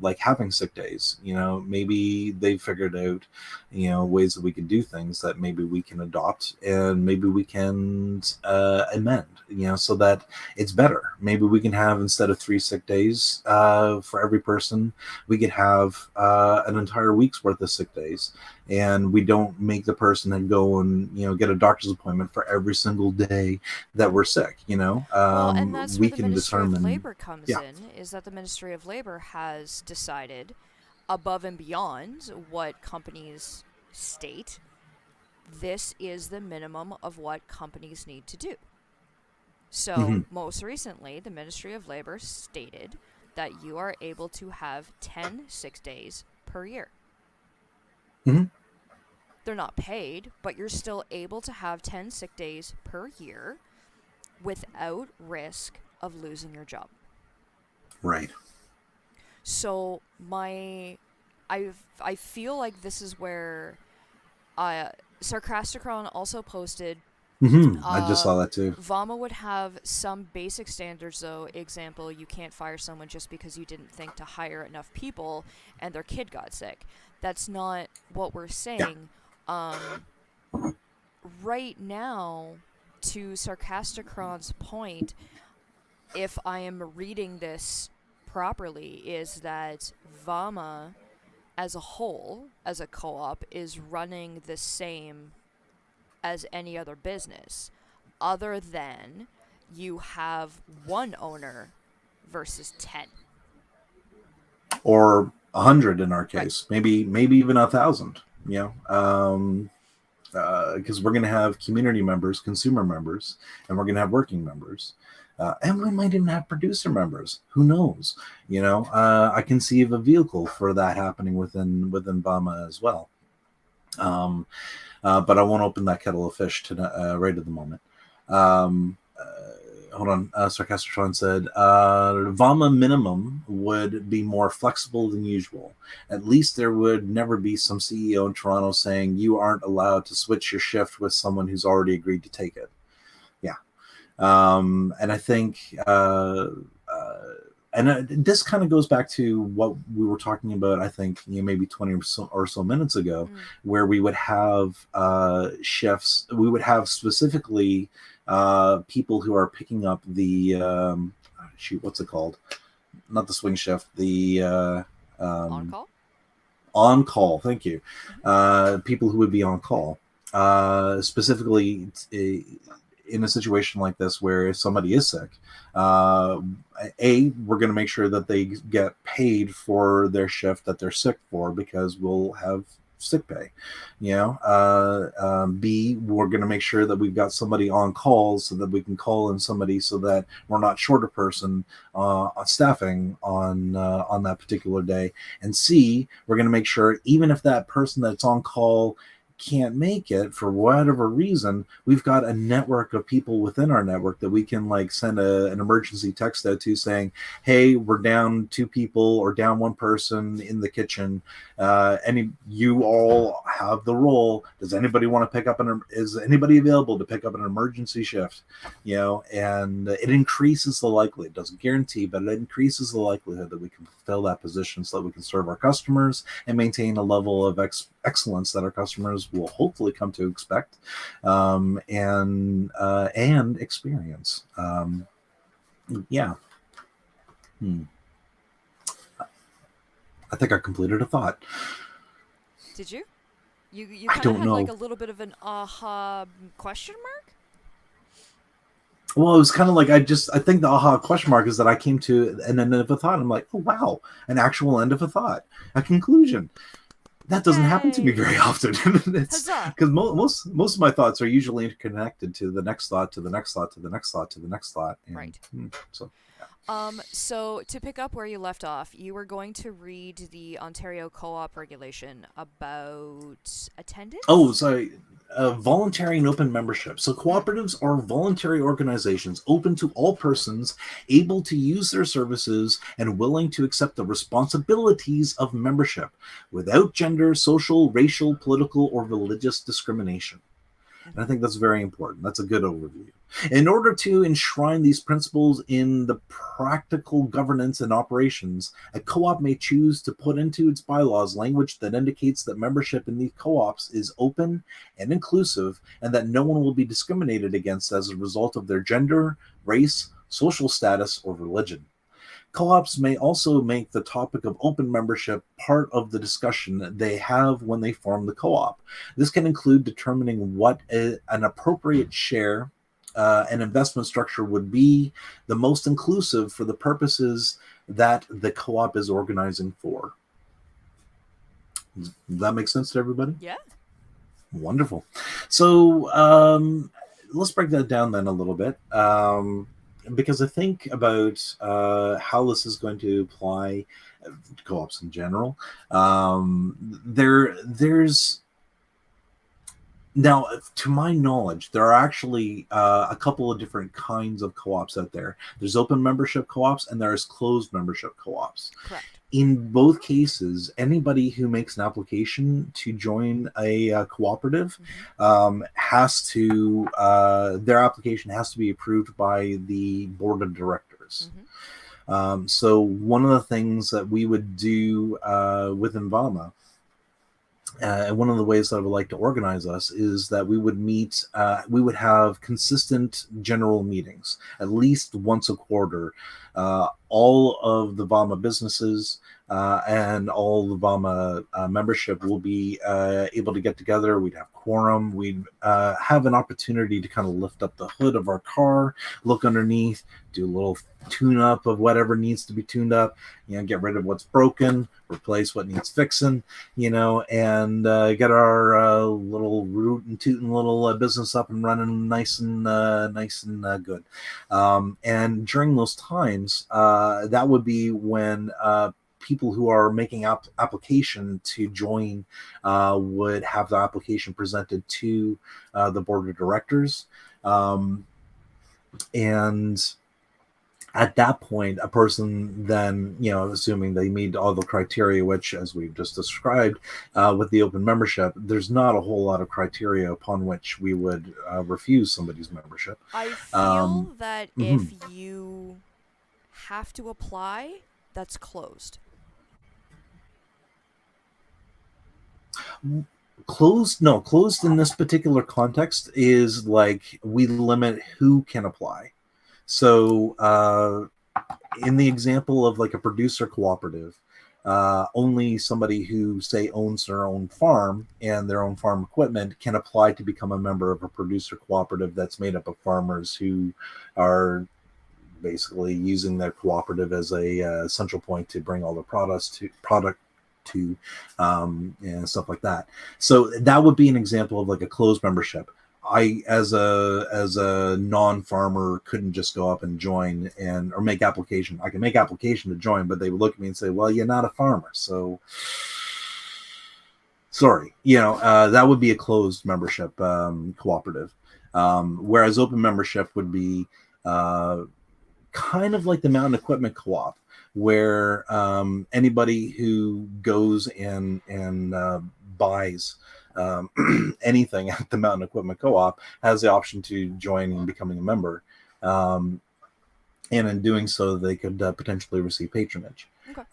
B: like having sick days. Maybe they figured out ways that we can do things that maybe we can adopt, and maybe we can amend, so that it's better. Maybe we can have, instead of 3 sick days for every person, we could have an entire week's worth of sick days, and we don't make the person and go and get a doctor's appointment for every single day that we're sick.
A: Well, and that's where
B: We
A: the
B: can
A: Ministry of
B: determine.
A: Labor comes
B: Yeah.
A: in, is that the Ministry of Labor has decided, above and beyond what companies state, this is the minimum of what companies need to do. So,
B: Hmm.
A: most recently, the Ministry of Labor stated that you are able to have 10 sick days per year.
B: Hmm.
A: They're not paid, but you're still able to have 10 sick days per year without risk of losing your job.
B: Right.
A: So I feel like this is where uh Sarcasticron also posted
B: I just saw that too.
A: VAWMA would have some basic standards though. Example, you can't fire someone just because you didn't think to hire enough people and their kid got sick. That's not what we're
B: Yeah.
A: saying. Um right now, to Sarcasticron's point, if I am reading this properly, is that VAWMA as a whole, as a co op, is running the same as any other business, other than you have one owner versus 10.
B: Or 100 in our
A: Right.
B: case, maybe even 1,000. Because we're going to have community members, consumer members, and we're going to have working members. And we might even have producer members. Who knows? I conceive a vehicle for that happening within VAWMA as well. But I won't open that kettle of fish right at the moment. Hold on. Sarcastron said, VAWMA minimum would be more flexible than usual. At least there would never be some CEO in Toronto saying you aren't allowed to switch your shift with someone who's already agreed to take it. Yeah. And I think, this kind of goes back to what we were talking about, I think, maybe 20 or so minutes ago, where we would have shifts. We would have specifically people who are picking up the, what's it called? Not the swing shift, the
A: On-call?
B: On-call, thank you. People who would be on call. Specifically, in a situation like this where if somebody is sick, we're going to make sure that they get paid for their shift that they're sick for, because we'll have sick pay. B, we're going to make sure that we've got somebody on call so that we can call in somebody so that we're not short a person staffing on that particular day. And C, we're going to make sure even if that person that's on call can't make it for whatever reason, we've got a network of people within our network that we can send an emergency text out to saying, hey, we're down 2 people or down 1 person in the kitchen. You all have the role. Does anybody want to pick up is anybody available to pick up an emergency shift? And it increases the likelihood. It doesn't guarantee, but it increases the likelihood that we can fulfill that position so that we can serve our customers and maintain a level of excellence that our customers will hopefully come to expect and experience. Yeah. I think I completed a thought.
A: Did you? You
B: I
A: kind of
B: don't
A: had
B: know.
A: like a little bit of an aha question mark?
B: Well, it was kind of like I think the aha question mark is that I came to an end of a thought. I'm like, oh wow, an actual end of a thought, a conclusion. That doesn't happen to me very often. It's because most of my thoughts are usually interconnected to the next thought, to the next thought, to the next thought, to the next thought. And,
A: right.
B: So.
A: So to pick up where you left off, you were going to read the Ontario Co-op regulation about attendance?
B: Oh, sorry. Voluntary and open membership. So cooperatives are voluntary organizations open to all persons able to use their services and willing to accept the responsibilities of membership without gender, social, racial, political, or religious discrimination. And I think that's very important. That's a good overview. In order to enshrine these principles in the practical governance and operations, a co-op may choose to put into its bylaws language that indicates that membership in these co-ops is open and inclusive, and that no one will be discriminated against as a result of their gender, race, social status, or religion. Co-ops may also make the topic of open membership part of the discussion they have when they form the co-op. This can include determining what an appropriate share and investment structure would be the most inclusive for the purposes that the co-op is organizing for. Does that make sense to everybody?
A: Yeah.
B: Wonderful. So let's break that down then a little bit. Because I think about how this is going to apply to co-ops in general. There's now, to my knowledge, there are actually a couple of different kinds of co-ops out there. There's open membership co-ops and there's closed membership co-ops.
A: Correct.
B: In both cases, anybody who makes an application to join a cooperative has to, their application has to be approved by the board of directors. So one of the things that we would do within VAWMA, and one of the ways that I would like to organize us is that we would meet, we would have consistent general meetings, at least once a quarter. All of the VAWMA businesses and all the VAWMA membership will be able to get together. We'd have quorum, we'd have an opportunity to kind of lift up the hood of our car, look underneath, do a little tune up of whatever needs to be tuned up, get rid of what's broken, replace what needs fixing, and get our little root and tootin' little business up and running nice and good. And during those times, that would be when people who are making application to join would have the application presented to the board of directors. And at that point, a person then, assuming they meet all the criteria, which, as we've just described, with the open membership, there's not a whole lot of criteria upon which we would refuse somebody's membership.
A: I feel that
B: mhm.
A: if you have to apply, that's closed.
B: Closed in this particular context is like we limit who can apply. So in the example of like a producer cooperative, only somebody who, say, owns their own farm and their own farm equipment can apply to become a member of a producer cooperative that's made up of farmers who are basically using their cooperative as a central point to bring all the product to and stuff like that. So that would be an example of like a closed membership. I, as a non-farmer, couldn't just go up and join or make application. I can make application to join, but they would look at me and say, "Well, you're not a farmer, so sorry." That would be a closed membership cooperative. Whereas open membership would be kind of like the mountain equipment co-op, where anybody who goes and buys anything at the mountain equipment co-op has the option to join and becoming a member, and in doing so they could potentially receive patronage.
A: Okay.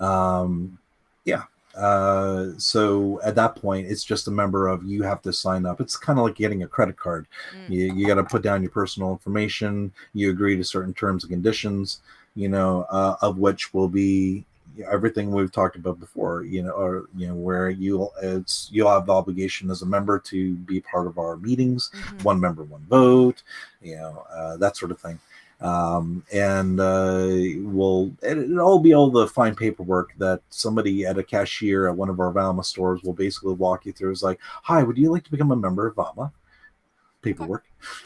B: So at that point, it's just a member of, you have to sign up. It's kind of like getting a credit card. You got to put down your personal information. You agree to certain terms and conditions, of which will be everything we've talked about before, where you'll have the obligation as a member to be part of our meetings, one member, one vote, that sort of thing. And it'll all be all the fine paperwork that somebody at a cashier at one of our VAWMA stores will basically walk you through. It's like, "Hi, would you like to become a member of VAWMA?" Paperwork.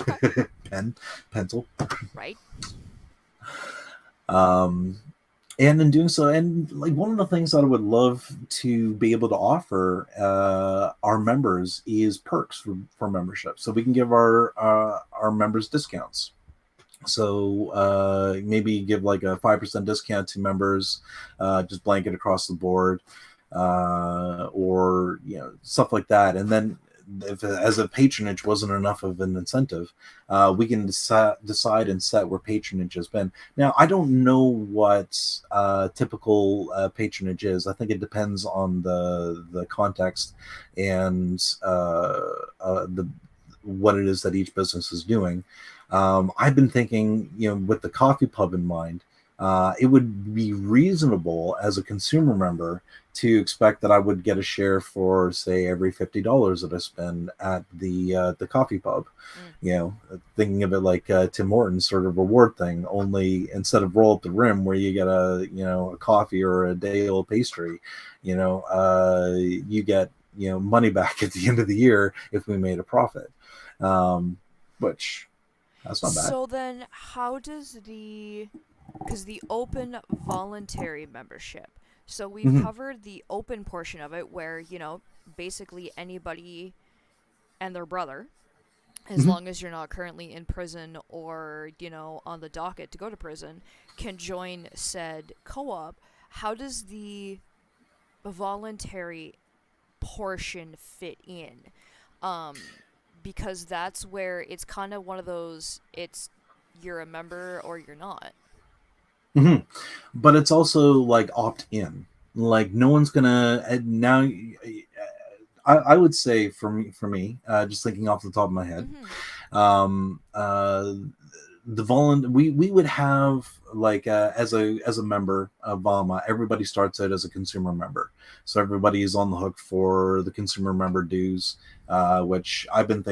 B: Okay. Pen, pencil.
A: Right.
B: And in doing so, and like one of the things that I would love to be able to offer our members is perks for membership, so we can give our members discounts. So maybe give like a 5% discount to members, just blanket across the board, or stuff like that. And then, if as a patronage wasn't enough of an incentive, we can decide and set where patronage has been. Now, I don't know what typical patronage is. I think it depends on the context and what it is that each business is doing. I've been thinking, with the coffee pub in mind, it would be reasonable as a consumer member to expect that I would get a share for, say, every $50 that I spend at the coffee pub. Thinking of it like Tim Hortons sort of reward thing, only instead of roll up the rim where you get a coffee or a day old pastry, you get money back at the end of the year if we made a profit, which. That's not bad.
A: So then, how does because the open voluntary membership, so we've covered the open portion of it where, basically anybody and their brother, as long as you're not currently in prison or, on the docket to go to prison, can join said co-op. How does the voluntary portion fit in? Because that's where it's kind of one of those, you're a member or you're not.
B: But it's also like opt-in. Like, no one's gonna now. I would say for me, just thinking off the top of my head, we would have like as a member of VAWMA, everybody starts out as a consumer member, so everybody is on the hook for the consumer member dues, which I've been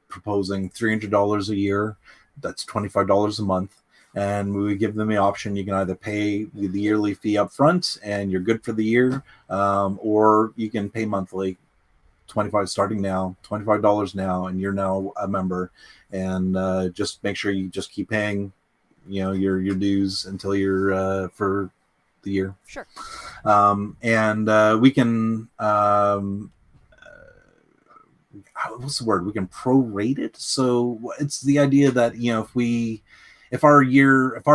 B: proposing $300 a year. That's $25 a month, and we would give them the option. You can either pay the yearly fee up front, and you're good for the year, or you can pay monthly. 25 starting now, $25 now, and you're now a member. And just make sure you just keep paying, your dues until you're for the year.
A: Sure.
B: And we can what's the word? We can prorate it. So it's the idea that if our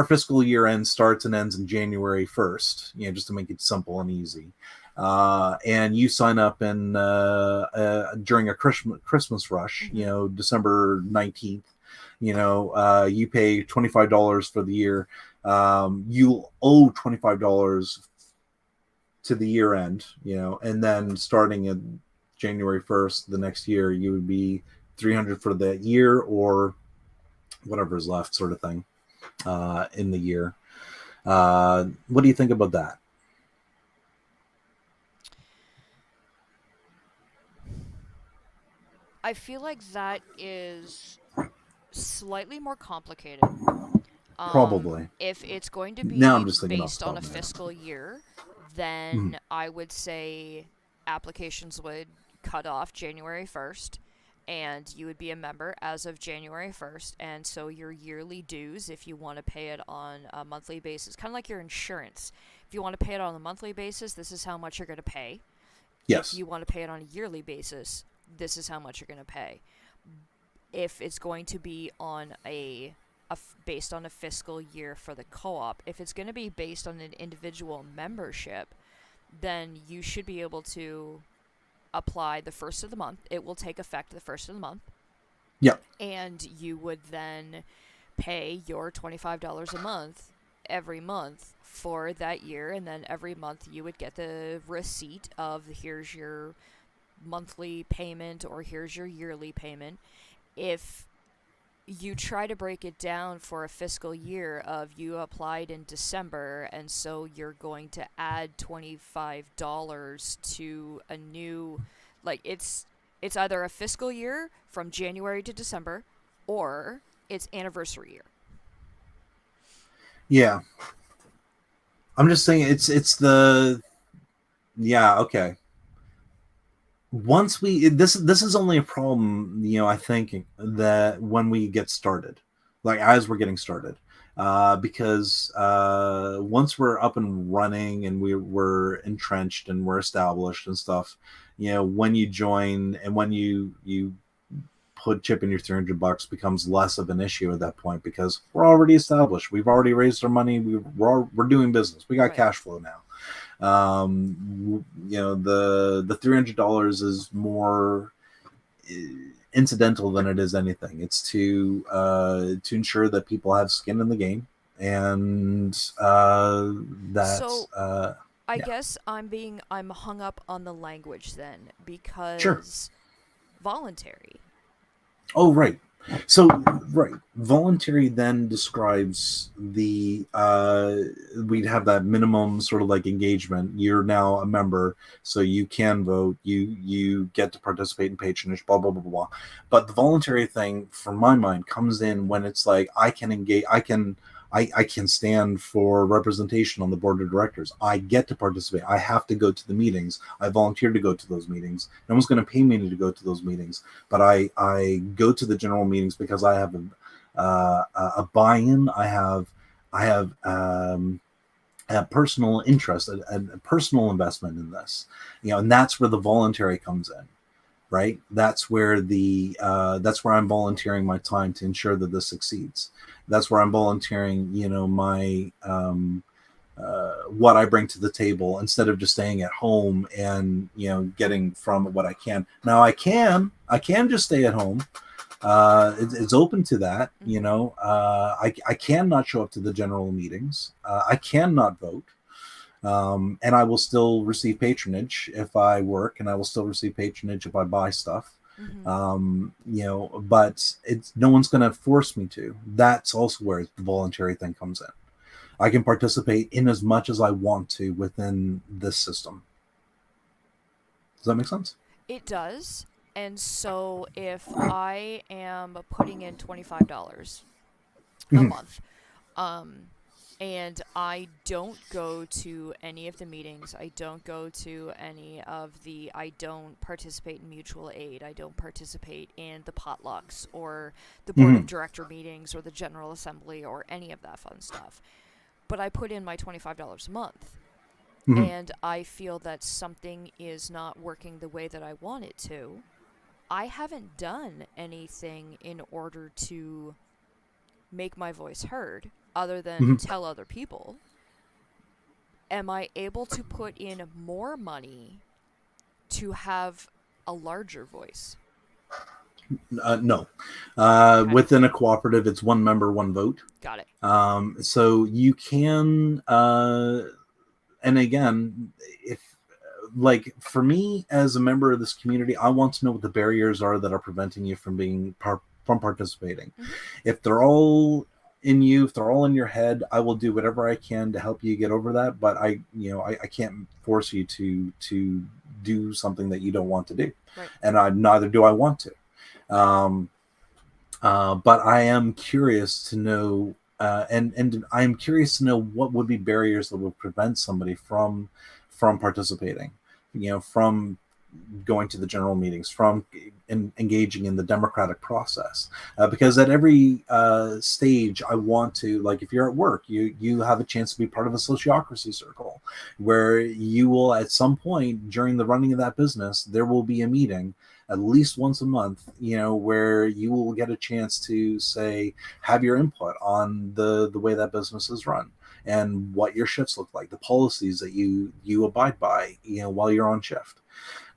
B: fiscal year end starts and ends in January 1st, just to make it simple and easy, and you sign up in during a Christmas rush, December 19th, you pay $25 for the year. You'll owe $25 to the year end, and then starting in January 1st, the next year, you would be $300 for the year, or whatever is left, sort of thing, in the year. What do you think about that?
A: I feel like that is slightly more complicated.
B: Probably.
A: If it's going to
B: Now I'm
A: be
B: just thinking off
A: based
B: the
A: on
B: top
A: a
B: of my head.
A: fiscal year,
B: Mhm.
A: then I would say applications would cut off January 1st, and you would be a member as of January 1st. And so your yearly dues, if you want to pay it on a monthly basis, kind of like your insurance, if you want to pay it on a monthly basis, this is how much you're going to pay. If
B: Yes.
A: you want to pay it on a yearly basis, this is how much you're going to pay. If it's going to be on based on a fiscal year for the co-op, if it's going to be based on an individual membership, then you should be able to apply the first of the month. It will take effect the first of the month,
B: Yep.
A: and you would then pay your $25 a month every month for that year, and then every month you would get the receipt of here's your monthly payment or here's your yearly payment. If you try to break it down for a fiscal year of you applied in December, and so you're going to add $25 to a new, like, it's either a fiscal year from January to December, or it's anniversary year.
B: Yeah. I'm just saying it's the yeah, okay. Once we this is only a problem, I think, that when we get started, like as we're getting started, because once we're up and running and we're entrenched and we're established and stuff, when you join and when you put chip in your $300 becomes less of an issue at that point, because we're already established, we've already raised our money, we're doing business, we got
A: Right.
B: cash flow now. The $300 is more incidental than it is anything. It's to ensure that people have skin in the game, and that
A: So I
B: yeah.
A: guess I'm hung up on the language then,
B: Sure.
A: because voluntary.
B: Oh, right. So, right, voluntary then describes the we'd have that minimum sort of like engagement. You're now a member, so you can vote. You get to participate in patronage. Blah blah blah blah blah. But the voluntary thing, from my mind, comes in when it's like I can engage. I can stand for representation on the board of directors. I get to participate. I have to go to the meetings. I volunteer to go to those meetings. No one's going to pay me to go to those meetings, but I go to the general meetings because I have a buy-in. I have a personal interest, a personal investment in this, and that's where the voluntary comes in, right? That's where I'm volunteering my time to ensure that this succeeds. That's where I'm volunteering, my what I bring to the table, instead of just staying at home and getting from it what I can. Now I can just stay at home. It's open to that.
A: Mm-hmm.
B: I cannot show up to the general meetings. I cannot vote. And I will still receive patronage if I work, and I will still receive patronage if I buy stuff.
A: Mm-hmm.
B: But it's no one's going to force me to. That's also where the voluntary thing comes in. I can participate in as much as I want to within this system. Does that make sense?
A: It does. And so if I am putting in $25 a
B: Mhm.
A: month, um, and I don't go to any of the meetings, I don't participate in mutual aid, I don't participate in the potlucks or the board of
B: Mhm.
A: director meetings or the general assembly or any of that fun stuff. But I put in my $25 a month
B: Mhm.
A: and I feel that something is not working the way that I want it to. I haven't done anything in order to make my voice heard other than
B: Mhm.
A: tell other people. Am I able to put in more money to have a larger voice?
B: No.
A: Okay,
B: Within a cooperative, it's one member, one vote.
A: got it.
B: So you can, and again, if like for me as a member of this community, I want to know what the barriers are that are preventing you from from participating.
A: Mm-hmm.
B: If they're all in you, if they're all in your head, I will do whatever I can to help you get over that. But I can't force you to do something that you don't want to do,
A: Right.
B: and neither do I want to. Um, but I am curious to know, and I am curious to know what would be barriers that would prevent somebody from participating. From going to the general meetings, from engaging in the democratic process. Because at every stage, I want to, like, if you're at work, you have a chance to be part of a sociocracy circle, where you will, at some point during the running of that business, there will be a meeting at least once a month, where you will get a chance to say, have your input on the way that business is run and what your shifts look like, the policies that you abide by, while you're on shift.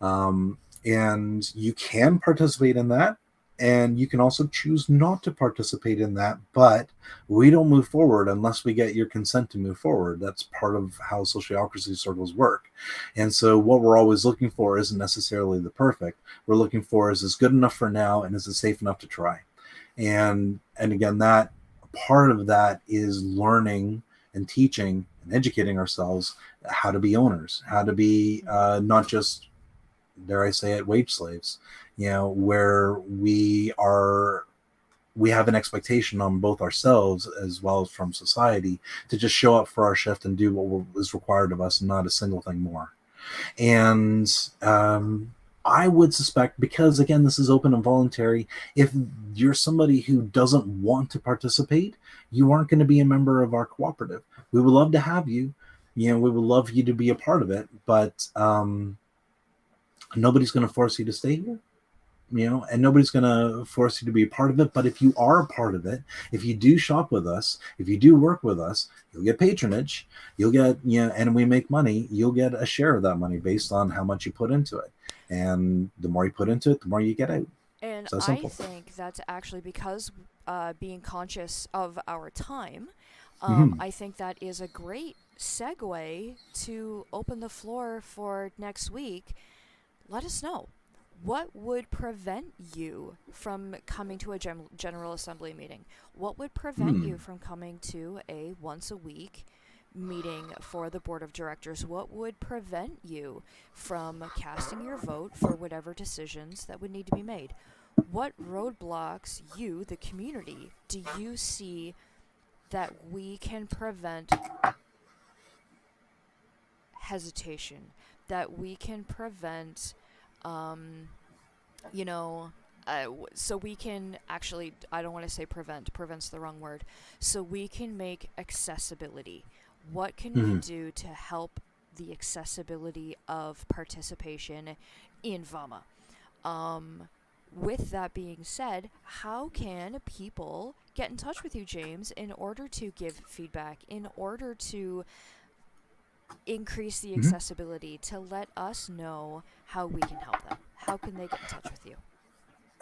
B: And you can participate in that, and you can also choose not to participate in that, but we don't move forward unless we get your consent to move forward. That's part of how sociocracy circles work. And so what we're always looking for isn't necessarily the perfect. We're looking for, is this good enough for now, and is it safe enough to try? And again, that part of that is learning and teaching and educating ourselves how to be owners, how to be,
A: Mm-hmm.
B: not just, dare I say it, wage slaves, where we have an expectation on both ourselves as well as from society to just show up for our shift and do what is required of us, and not a single thing more. And I would suspect, because again, this is open and voluntary, if you're somebody who doesn't want to participate, you aren't going to be a member of our cooperative. We would love to have you. We would love you to be a part of it, but nobody's going to force you to stay here, and nobody's going to force you to be a part of it. But if you are a part of it, if you do shop with us, if you do work with us, you'll get patronage, you'll get, and we make money, you'll get a share of that money based on how much you put into it. And the more you put into it, the more you get out.
A: And
B: It's that
A: I
B: simple.
A: think that's actually because being conscious of our time,
B: Mm-hmm.
A: I think that is a great segue to open the floor for next week. Let us know. What would prevent you from coming to a General Assembly meeting? What would prevent
B: Mm-hmm.
A: you from coming to a once a week meeting for the board of directors? What would prevent you from casting your vote for whatever decisions that would need to be made? What roadblocks, you, the community, do you see that we can prevent hesitation, that we can prevent, um, you know, so we can actually, I don't want to say prevent's the wrong word, so we can make accessibility. What can we
B: Mm-hmm.
A: do to help the accessibility of participation in VAWMA? Um, with that being said, how can people get in touch with you, James, in order to give feedback, in order to increase the
B: Mm-hmm.
A: accessibility, to let us know how we can help them? How can they get in touch with you?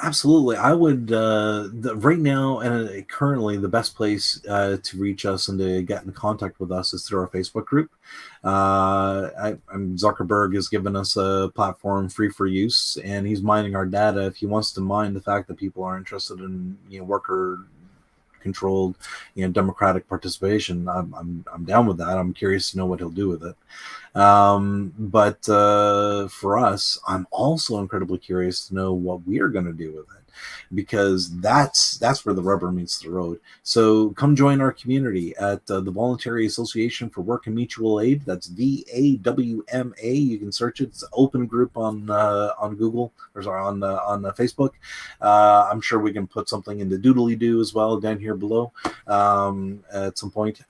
B: Absolutely. I would, right now and currently, the best place to reach us and to get in contact with us is through our Facebook group. Zuckerberg has given us a platform free for use, and he's mining our data. If he wants to mine the fact that people are interested in, worker controlled, democratic participation, I'm down with that. I'm curious to know what he'll do with it. But for us, I'm also incredibly curious to know what we're going to do with it, because that's where the rubber meets the road. So come join our community at the Voluntary Association for Work and Mutual Aid. That's VAWMA. You can search it. It's an open group on Google, or sorry, on Facebook. I'm sure we can put something in the doodly doo as well down here below at some point.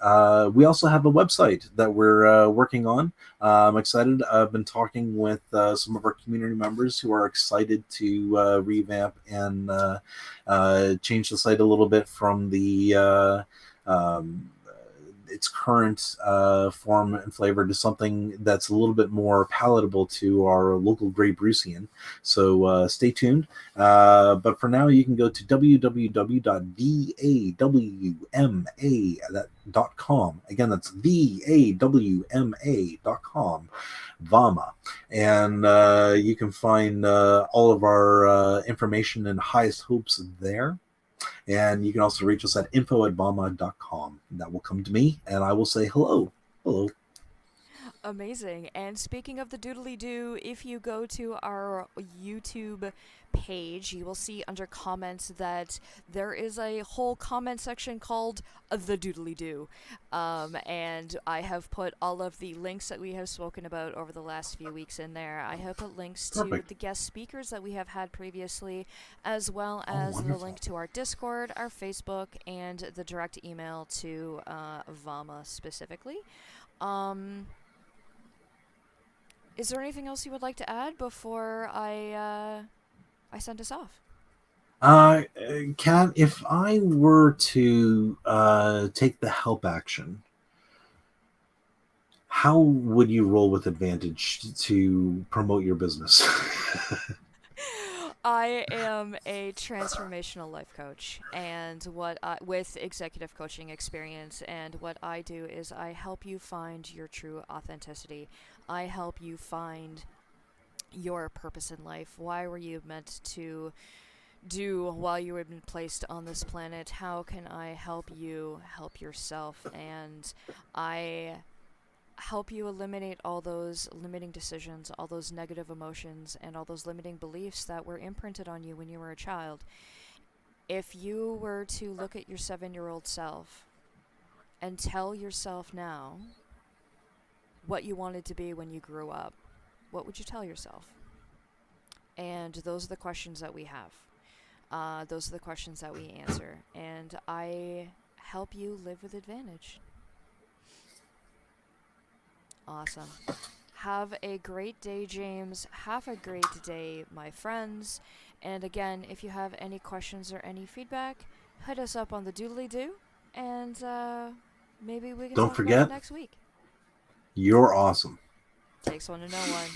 B: We also have a website that we're working on. I'm excited. I've been talking with some of our community members who are excited to revamp and change the site a little bit from the its current form and flavor to something that's a little bit more palatable to our local Grey Brucian. So stay tuned. But for now, you can go to www.vawma.com. Again, that's vawma.com. VAWMA. And you can find all of our information and highest hopes there. And you can also reach us at info@vawma.com. That will come to me, and I will say hello. Hello.
A: Amazing. And speaking of the doodly doo, if you go to our YouTube page, you will see under comments that there is a whole comment section called the doodly doo. And I have put all of the links that we have spoken about over the last few weeks in there. I have put links to
B: Perfect.
A: the guest speakers that we have had previously, as well
B: Oh,
A: as the
B: wonderful.
A: link to our Discord, our Facebook, and the direct email to VAWMA specifically. Um, is there anything else you would like to add before I send us off?
B: Kat, if I were to take the help action, how would you roll with advantage to promote your business?
A: I am a transformational life coach, and with executive coaching experience, and what I do is I help you find your true authenticity. I help you find your purpose in life. Why were you meant to do while you were been placed on this planet? How can I help you help yourself? And I help you eliminate all those limiting decisions, all those negative emotions, and all those limiting beliefs that were imprinted on you when you were a child. If you were to look at your 7-year-old self and tell yourself now what you wanted to be when you grew up, what would you tell yourself? And those are the questions that we have. Those are the questions that we answer. And I help you live with advantage. Awesome. Have a great day, James. Have a great day, my friends. And again, if you have any questions or any feedback, hit us up on the doodly doo, and maybe we can
B: Don't
A: talk about it
B: forget,
A: next week.
B: you're awesome.
A: Takes one to know one.